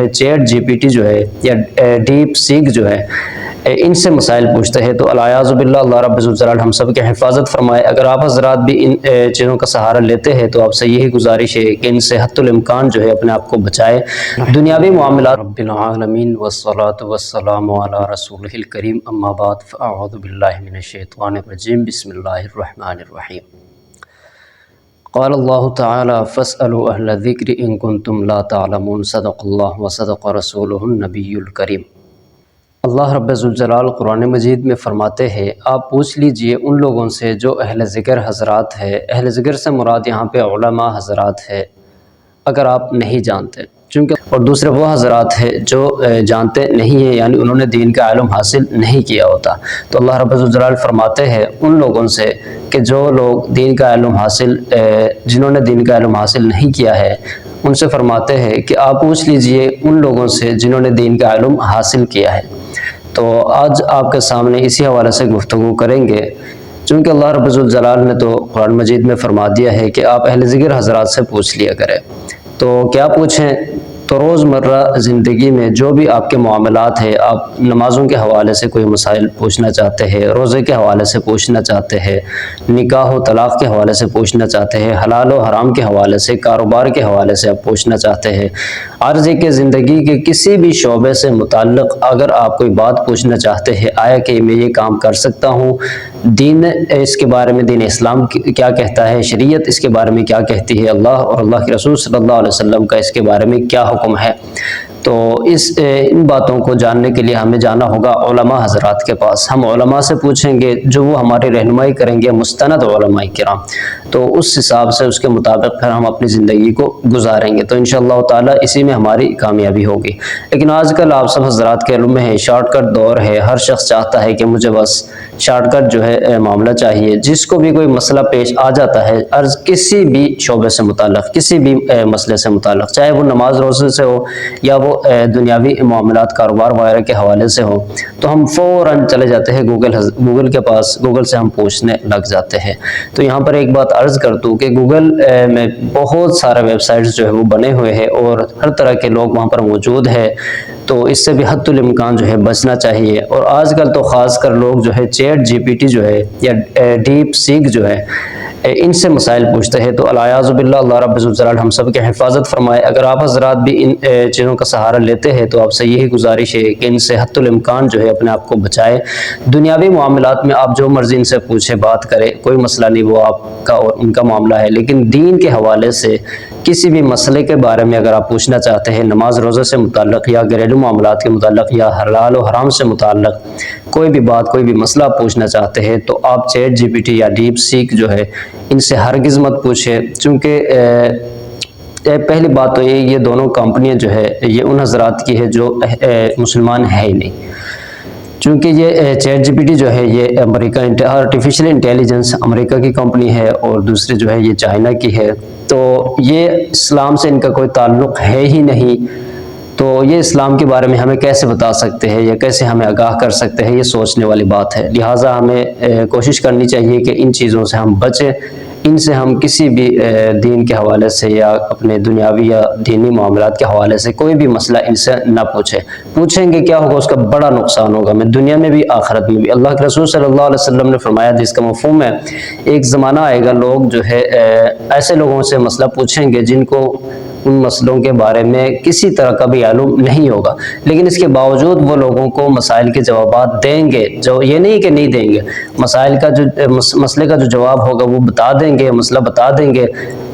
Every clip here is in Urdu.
ہے چیٹ جی پی ٹی جو ہے یا ڈیپ سیک جو ہے ان سے مسائل پوچھتے ہیں، تو الیاذ باللہ اللہ رب الجلال ہم سب کی حفاظت فرمائے۔ اگر آپ حضرات بھی ان چیزوں کا سہارا لیتے ہیں تو آپ سے یہی گزارش ہے کہ ان سے حتی الامکان جو ہے اپنے آپ کو بچائے۔ دنیاوی معاملات رب العالمین والصلاة والسلام علی رسولہ الکریم، اما بعد فاعوذ باللہ من الشیطان الرجیم، بسم اللہ الرحمن الرحیم۔ قال اللہ تعالی فاسألوا اہل الذکر ان کنتم لا تعلمون، صدق اللہ وصدق رسولہ النبی الکریم۔ اللہ رب الجلال قرآن مجید میں فرماتے ہیں، آپ پوچھ لیجئے ان لوگوں سے جو اہل ذکر حضرات ہے۔ اہل ذکر سے مراد یہاں پہ علماء حضرات ہے، اگر آپ نہیں جانتے، چونکہ اور دوسرے وہ حضرات ہے جو جانتے نہیں ہیں، یعنی انہوں نے دین کا علم حاصل نہیں کیا ہوتا۔ تو اللہ رب الجلال فرماتے ہیں ان لوگوں سے کہ جو لوگ دین کا علم حاصل جنہوں نے دین کا علم حاصل نہیں کیا ہے، ان سے فرماتے ہیں کہ آپ پوچھ لیجئے ان لوگوں سے جنہوں نے دین کا علم حاصل کیا ہے۔ تو آج آپ کے سامنے اسی حوالے سے گفتگو کریں گے، چونکہ اللہ رب الجلال نے تو قرآن مجید میں فرما دیا ہے کہ آپ اہل ذکر حضرات سے پوچھ لیا کریں۔ تو کیا پوچھیں؟ تو روزمرہ زندگی میں جو بھی آپ کے معاملات ہیں، آپ نمازوں کے حوالے سے کوئی مسائل پوچھنا چاہتے ہیں، روزے کے حوالے سے پوچھنا چاہتے ہیں، نکاح و طلاق کے حوالے سے پوچھنا چاہتے ہیں، حلال و حرام کے حوالے سے، کاروبار کے حوالے سے آپ پوچھنا چاہتے ہیں، عرض کے زندگی کے کسی بھی شعبے سے متعلق اگر آپ کوئی بات پوچھنا چاہتے ہیں، آیا کہ میں یہ کام کر سکتا ہوں، دین اس کے بارے میں دین اسلام کیا کہتا ہے، شریعت اس کے بارے میں کیا کہتی ہے، اللہ اور اللہ کے رسول صلی اللہ علیہ وسلم کا اس کے بارے میں کیا حکم ہے، تو ان باتوں کو جاننے کے لیے ہمیں جانا ہوگا علماء حضرات کے پاس۔ ہم علماء سے پوچھیں گے جو وہ ہماری رہنمائی کریں گے، مستند علماء کرام، تو اس حساب سے اس کے مطابق پھر ہم اپنی زندگی کو گزاریں گے، تو انشاءاللہ تعالی اسی میں ہماری کامیابی ہوگی۔ لیکن آج کل آپ سب حضرات کے علم میں ہے، شارٹ کٹ دور ہے، ہر شخص چاہتا ہے کہ مجھے بس شارٹ کٹ جو ہے معاملہ چاہیے۔ جس کو بھی کوئی مسئلہ پیش آ جاتا ہے، عرض کسی بھی شعبے سے متعلق، کسی بھی مسئلے سے متعلق، چاہے وہ نماز روزے سے ہو یا وہ دنیاوی معاملات کاروبار وغیرہ کے حوالے سے ہو، تو ہم فوراً چلے جاتے ہیں گوگل کے پاس، گوگل سے ہم پوچھنے لگ جاتے ہیں۔ تو یہاں پر ایک بات عرض کر دوں کہ گوگل میں بہت سارے ویب سائٹس جو ہے وہ بنے ہوئے ہیں اور ہر طرح کے لوگ وہاں پر موجود ہے، تو اس سے بھی حتی الامکان جو ہے بچنا چاہیے۔ اور آج کل تو خاص کر لوگ جو ہے چیٹ جی پی ٹی جو ہے یا ڈیپ سیک جو ہے ان سے مسائل پوچھتے ہیں، تو الیاذ باللہ اللہ رب الجلال ہم سب کی حفاظت فرمائے۔ اگر آپ حضرات بھی ان چیزوں کا سہارا لیتے ہیں تو آپ سے یہی گزارش ہے کہ ان سے حتی الامکان جو ہے اپنے آپ کو بچائے۔ دنیاوی معاملات میں آپ جو مرضی ان سے پوچھے، بات کرے، کوئی مسئلہ نہیں، وہ آپ کا اور ان کا معاملہ ہے، لیکن دین کے حوالے سے کسی بھی مسئلے کے بارے میں اگر آپ پوچھنا چاہتے ہیں، نماز روزے سے متعلق یا گھریلو معاملات کے متعلق یا حلال و حرام سے متعلق کوئی بھی بات، کوئی بھی مسئلہ پوچھنا چاہتے ہیں، تو آپ چیٹ جی پی ٹی یا ڈیپ سیک جو ہے ان سے ہرگز مت پوچھے، چونکہ پہلی بات تو یہ دونوں کمپنیاں جو ہے یہ ان حضرات کی ہے جو مسلمان ہے ہی نہیں، چونکہ یہ چیٹ جی پی ٹی جو ہے یہ امریکہ آرٹیفیشل انٹیلیجنس امریکہ کی کمپنی ہے اور دوسری جو ہے یہ چائنا کی ہے، تو یہ اسلام سے ان کا کوئی تعلق ہے ہی نہیں، تو یہ اسلام کے بارے میں ہمیں کیسے بتا سکتے ہیں یا کیسے ہمیں آگاہ کر سکتے ہیں، یہ سوچنے والی بات ہے۔ لہٰذا ہمیں کوشش کرنی چاہیے کہ ان چیزوں سے ہم بچیں، ان سے ہم کسی بھی دین کے حوالے سے یا اپنے دنیاوی یا دینی معاملات کے حوالے سے کوئی بھی مسئلہ ان سے نہ پوچھیں گے کیا ہوگا، اس کا بڑا نقصان ہوگا، میں دنیا میں بھی آخرت میں بھی۔ اللہ کے رسول صلی اللہ علیہ وسلم نے فرمایا، جس کا مفہوم ہے، ایک زمانہ آئے گا لوگ جو ہے ایسے لوگوں سے مسئلہ پوچھیں گے جن کو ان مسئلوں کے بارے میں کسی طرح کا بھی علم نہیں ہوگا، لیکن اس کے باوجود وہ لوگوں کو مسائل کے جوابات دیں گے، جو یہ نہیں کہ نہیں دیں گے، مسائل کا مسئلے کا جو جواب ہوگا وہ بتا دیں گے، مسئلہ بتا دیں گے۔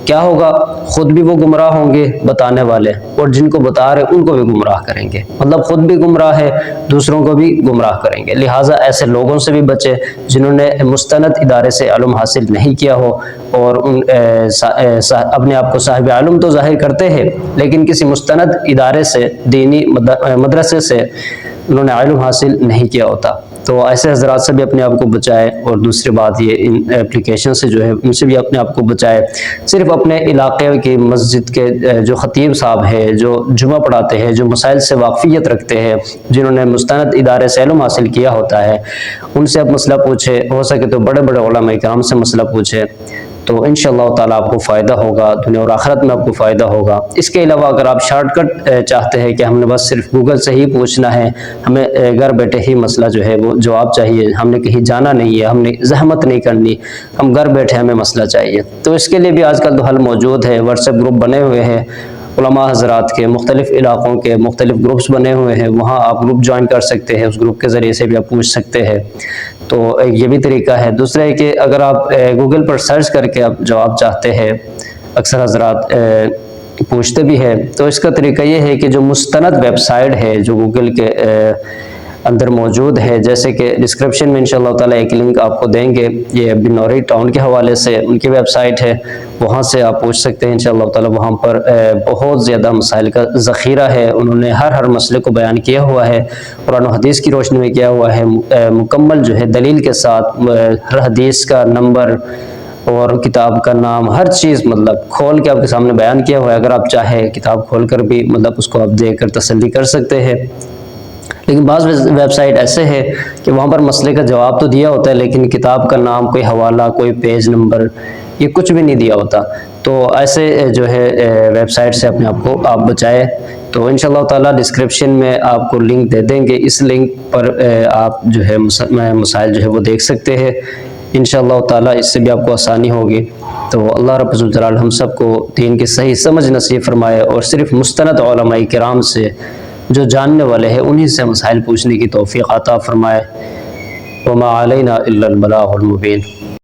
کیا ہوگا؟ خود بھی وہ گمراہ ہوں گے بتانے والے، اور جن کو بتا رہے ان کو بھی گمراہ کریں گے، مطلب خود بھی گمراہ ہے، دوسروں کو بھی گمراہ کریں گے۔ لہٰذا ایسے لوگوں سے بھی بچے جنہوں نے مستند ادارے سے علم حاصل نہیں کیا ہو اور اپنے آپ کو صاحب علم تو ظاہر کرتے ہیں، لیکن کسی مستند ادارے سے، دینی مدرسے سے انہوں نے علم حاصل نہیں کیا ہوتا، تو ایسے حضرات سے بھی اپنے آپ کو بچائے۔ اور دوسری بات یہ ان اپلیکیشن سے جو ہے ان سے بھی اپنے آپ کو بچائے۔ صرف اپنے علاقے کی مسجد کے جو خطیب صاحب ہے، جو جمعہ پڑھاتے ہیں، جو مسائل سے واقفیت رکھتے ہیں، جنہوں نے مستند ادارے سے علم حاصل کیا ہوتا ہے، ان سے اب مسئلہ پوچھے، ہو سکے تو بڑے بڑے علماء کرام سے مسئلہ پوچھے، تو انشاءاللہ تعالیٰ آپ کو فائدہ ہوگا، دنیا اور آخرت میں آپ کو فائدہ ہوگا۔ اس کے علاوہ اگر آپ شارٹ کٹ چاہتے ہیں کہ ہم نے بس صرف گوگل سے ہی پوچھنا ہے، ہمیں گھر بیٹھے ہی مسئلہ جو ہے وہ جواب چاہیے، ہم نے کہیں جانا نہیں ہے، ہم نے زحمت نہیں کرنی، ہم گھر بیٹھے ہمیں مسئلہ چاہیے، تو اس کے لیے بھی آج کل تو حل موجود ہے۔ واٹس ایپ گروپ بنے ہوئے ہیں علماء حضرات کے، مختلف علاقوں کے مختلف گروپس بنے ہوئے ہیں، وہاں آپ گروپ جوائن کر سکتے ہیں، اس گروپ کے ذریعے سے بھی آپ پوچھ سکتے ہیں، تو یہ بھی طریقہ ہے۔ دوسرا ہے کہ اگر آپ گوگل پر سرچ کر کے آپ جواب چاہتے ہیں، اکثر حضرات پوچھتے بھی ہے، تو اس کا طریقہ یہ ہے کہ جو مستند ویب سائٹ ہے جو گوگل کے اندر موجود ہے، جیسے کہ ڈسکرپشن میں انشاءاللہ تعالیٰ ایک لنک آپ کو دیں گے، یہ بنوری ٹاؤن کے حوالے سے ان کی ویب سائٹ ہے، وہاں سے آپ پوچھ سکتے ہیں انشاءاللہ تعالیٰ۔ وہاں پر بہت زیادہ مسائل کا ذخیرہ ہے، انہوں نے ہر مسئلے کو بیان کیا ہوا ہے، قرآن و حدیث کی روشنی میں کیا ہوا ہے، مکمل جو ہے دلیل کے ساتھ، ہر حدیث کا نمبر اور کتاب کا نام، ہر چیز مطلب کھول کے آپ کے سامنے بیان کیا ہوا ہے۔ اگر آپ چاہیں کتاب کھول کر بھی مطلب اس کو آپ دیکھ کر تسلی کر سکتے ہیں، لیکن بعض ویب سائٹ ایسے ہے کہ وہاں پر مسئلے کا جواب تو دیا ہوتا ہے، لیکن کتاب کا نام، کوئی حوالہ، کوئی پیج نمبر، یہ کچھ بھی نہیں دیا ہوتا، تو ایسے جو ہے ویب سائٹ سے اپنے آپ کو آپ بچائے۔ تو انشاءاللہ تعالیٰ ڈسکرپشن میں آپ کو لنک دے دیں گے، اس لنک پر آپ جو ہے مسائل جو ہے وہ دیکھ سکتے ہیں، انشاءاللہ تعالیٰ اس سے بھی آپ کو آسانی ہوگی۔ تو اللہ رب الجلال ہم سب کو دین کی صحیح سمجھ نصیب فرمائے، اور صرف مستند علماء کرام سے جو جاننے والے ہیں انہی سے مسائل پوچھنے کی توفیق عطا فرمائے۔ وما علینا الا البلاغ المبین۔